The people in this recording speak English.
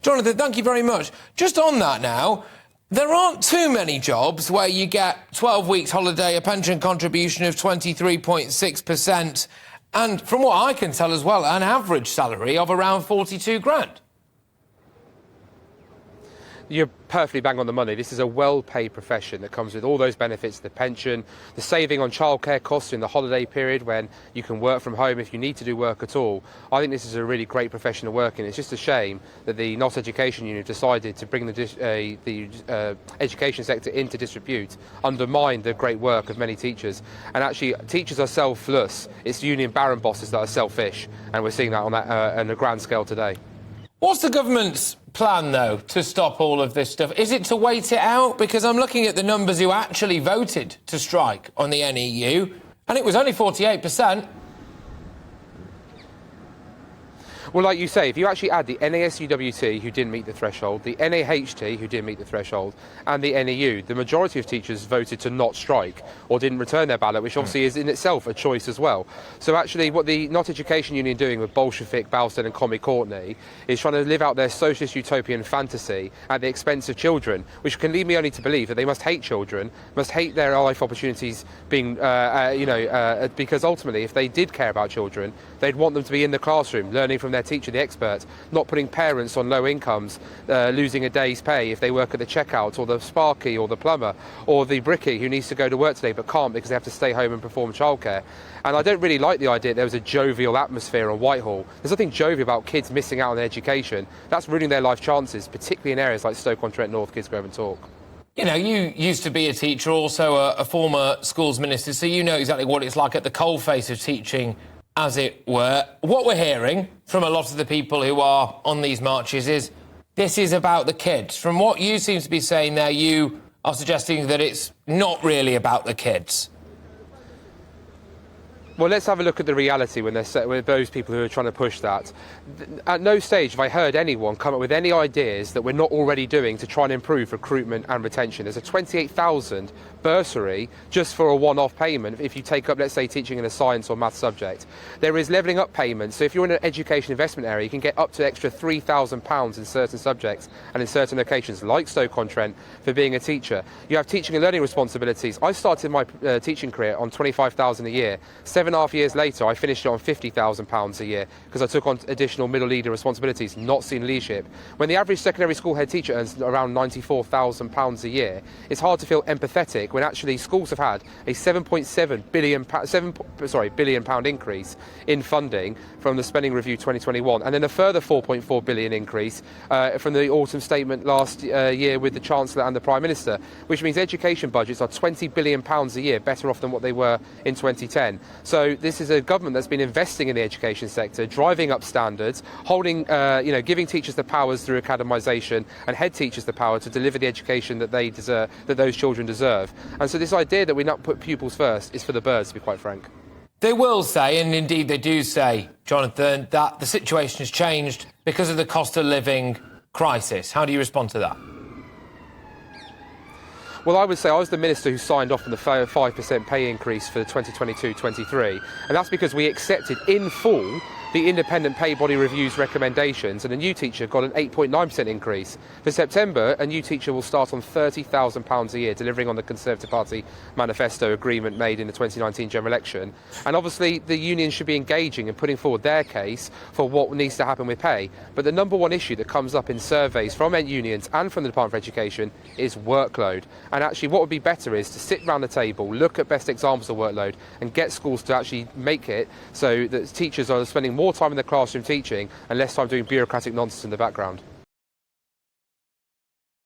Jonathan, thank you very much. Just on that now, there aren't too many jobs where you get 12 weeks holiday, a pension contribution of 23.6%, and from what I can tell as well, an average salary of around 42 grand. You're perfectly bang on the money. This is a well-paid profession that comes with all those benefits, the pension, the saving on childcare costs in the holiday period when you can work from home if you need to do work at all. I think this is a really great profession to work in. It's just a shame that the Not Education Union decided to bring the education sector into disrepute, undermine the great work of many teachers. And actually, teachers are selfless. It's union barron bosses that are selfish, and we're seeing that on a grand scale today. What's the government's plan, though, to stop all of this stuff? Is it to wait it out? Because I'm looking at the numbers who actually voted to strike on the NEU, and it was only 48%. Well, like you say, if you actually add the NASUWT, who didn't meet the threshold, the NAHT, who didn't meet the threshold, and the NEU, the majority of teachers voted to not strike or didn't return their ballot, which obviously is in itself a choice as well. So actually what the Not Education Union doing with Bolshevik, Balston and Commie Courtney is trying to live out their socialist utopian fantasy at the expense of children, which can lead me only to believe that they must hate children, must hate their life opportunities being, because ultimately if they did care about children, they'd want them to be in the classroom, learning from their teacher, the expert, not putting parents on low incomes, losing a day's pay if they work at the checkout, or the sparky, or the plumber, or the brickie who needs to go to work today but can't because they have to stay home and perform childcare. And I don't really like the idea that there was a jovial atmosphere on Whitehall. There's nothing jovial about kids missing out on their education. That's ruining their life chances, particularly in areas like Stoke-on-Trent North. Kids go over and talk. You know, you used to be a teacher, also a former schools minister, so you know exactly what it's like at the coalface of teaching, as it were. What we're hearing from a lot of the people who are on these marches is this is about the kids. From what you seem to be saying there, you are suggesting that it's not really about the kids. Well, let's have a look at the reality with those people who are trying to push that. At no stage have I heard anyone come up with any ideas that we're not already doing to try and improve recruitment and retention. There's a 28,000 bursary just for a one-off payment if you take up, let's say, teaching in a science or maths subject. There is levelling up payments, so if you're in an education investment area, you can get up to extra £3,000 in certain subjects and in certain locations, like Stoke-on-Trent, for being a teacher. You have teaching and learning responsibilities. I started my teaching career on £25,000 a year. 7.5 years later, I finished it on £50,000 a year because I took on additional middle leader responsibilities, not senior leadership. When the average secondary school head teacher earns around £94,000 a year, it's hard to feel empathetic when actually schools have had a £7.7 billion increase in funding from the Spending Review 2021, and then a further £4.4 billion increase from the autumn statement last year with the Chancellor and the Prime Minister, which means education budgets are £20 billion a year better off than what they were in 2010. So this is a government that's been investing in the education sector, driving up standards, holding, giving teachers the powers through academisation and head teachers the power to deliver the education that they deserve, that those children deserve. And so this idea that we not put pupils first is for the birds, to be quite frank. They will say, and indeed they do say, Jonathan, that the situation has changed because of the cost of living crisis. How do you respond to that? Well, I would say I was the minister who signed off on the 5% pay increase for 2022-23, and that's because we accepted in full the independent pay body review's recommendations, and a new teacher got an 8.9% increase. For September, a new teacher will start on £30,000 a year, delivering on the Conservative Party manifesto agreement made in the 2019 general election. And obviously, the unions should be engaging and putting forward their case for what needs to happen with pay. But the number one issue that comes up in surveys from unions and from the Department for Education is workload. And actually, what would be better is to sit round the table, look at best examples of workload, and get schools to actually make it so that teachers are spending more time in the classroom teaching and less time doing bureaucratic nonsense in the background.